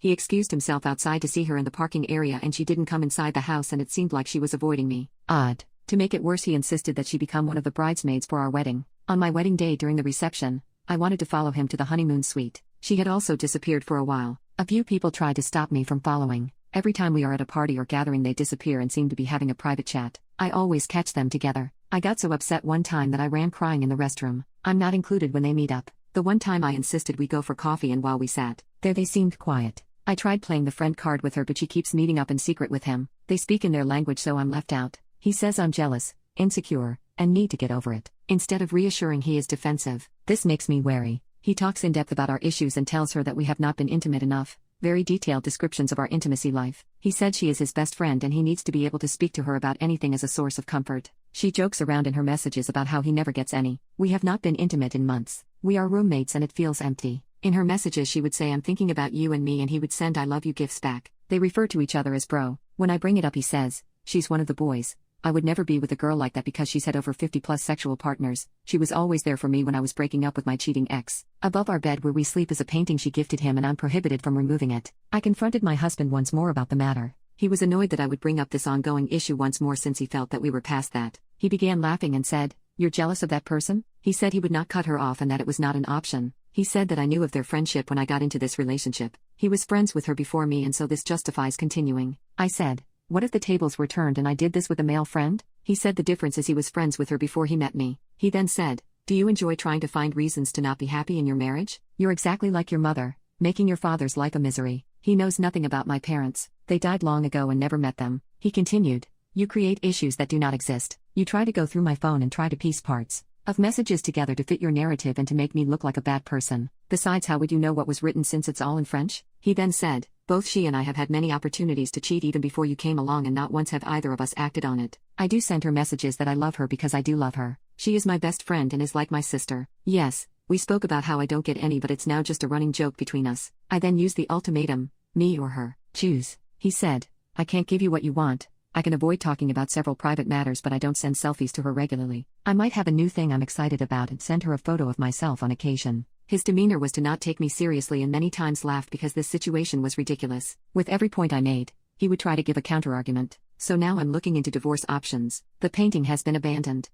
He excused himself outside to see her in the parking area and she didn't come inside the house and it seemed like she was avoiding me. Odd. To make it worse, he insisted that she become one of the bridesmaids for our wedding. On my wedding day during the reception, I wanted to follow him to the honeymoon suite. She had also disappeared for a while. A few people tried to stop me from following. Every time we are at a party or gathering they disappear and seem to be having a private chat. I always catch them together. I got so upset one time that I ran crying in the restroom. I'm not included when they meet up. The one time I insisted we go for coffee and while we sat there they seemed quiet. I tried playing the friend card with her but she keeps meeting up in secret with him. They speak in their language so I'm left out. He says I'm jealous, insecure, and need to get over it. Instead of reassuring he is defensive. This makes me wary. He talks in depth about our issues and tells her that we have not been intimate enough. Very detailed descriptions of our intimacy life. He said she is his best friend and he needs to be able to speak to her about anything as a source of comfort. She jokes around in her messages about how he never gets any. We have not been intimate in months. We are roommates and it feels empty. In her messages she would say I'm thinking about you and me and he would send I love you gifts back. They refer to each other as bro. When I bring it up he says, she's one of the boys. I would never be with a girl like that because she's had over 50 plus sexual partners. She was always there for me when I was breaking up with my cheating ex. Above our bed where we sleep is a painting she gifted him and I'm prohibited from removing it. I confronted my husband once more about the matter. He was annoyed that I would bring up this ongoing issue once more since he felt that we were past that. He began laughing and said, "You're jealous of that person?" He said he would not cut her off and that it was not an option. He said that I knew of their friendship when I got into this relationship. He was friends with her before me and so this justifies continuing. I said, "What if the tables were turned and I did this with a male friend?" He said the difference is he was friends with her before he met me. He then said, "Do you enjoy trying to find reasons to not be happy in your marriage? You're exactly like your mother, making your father's life a misery." He knows nothing about my parents. They died long ago and never met them. He continued, "You create issues that do not exist. You try to go through my phone and try to piece parts of messages together to fit your narrative and to make me look like a bad person. Besides, how would you know what was written since it's all in French?" He then said, "Both she and I have had many opportunities to cheat even before you came along and not once have either of us acted on it. I do send her messages that I love her because I do love her. She is my best friend and is like my sister. Yes, we spoke about how I don't get any but it's now just a running joke between us. I then used the ultimatum, me or her, choose." He said, "I can't give you what you want. I can avoid talking about several private matters but I don't send selfies to her regularly. I might have a new thing I'm excited about and send her a photo of myself on occasion." His demeanor was to not take me seriously and many times laugh because this situation was ridiculous. With every point I made, he would try to give a counterargument. So now I'm looking into divorce options. The painting has been abandoned.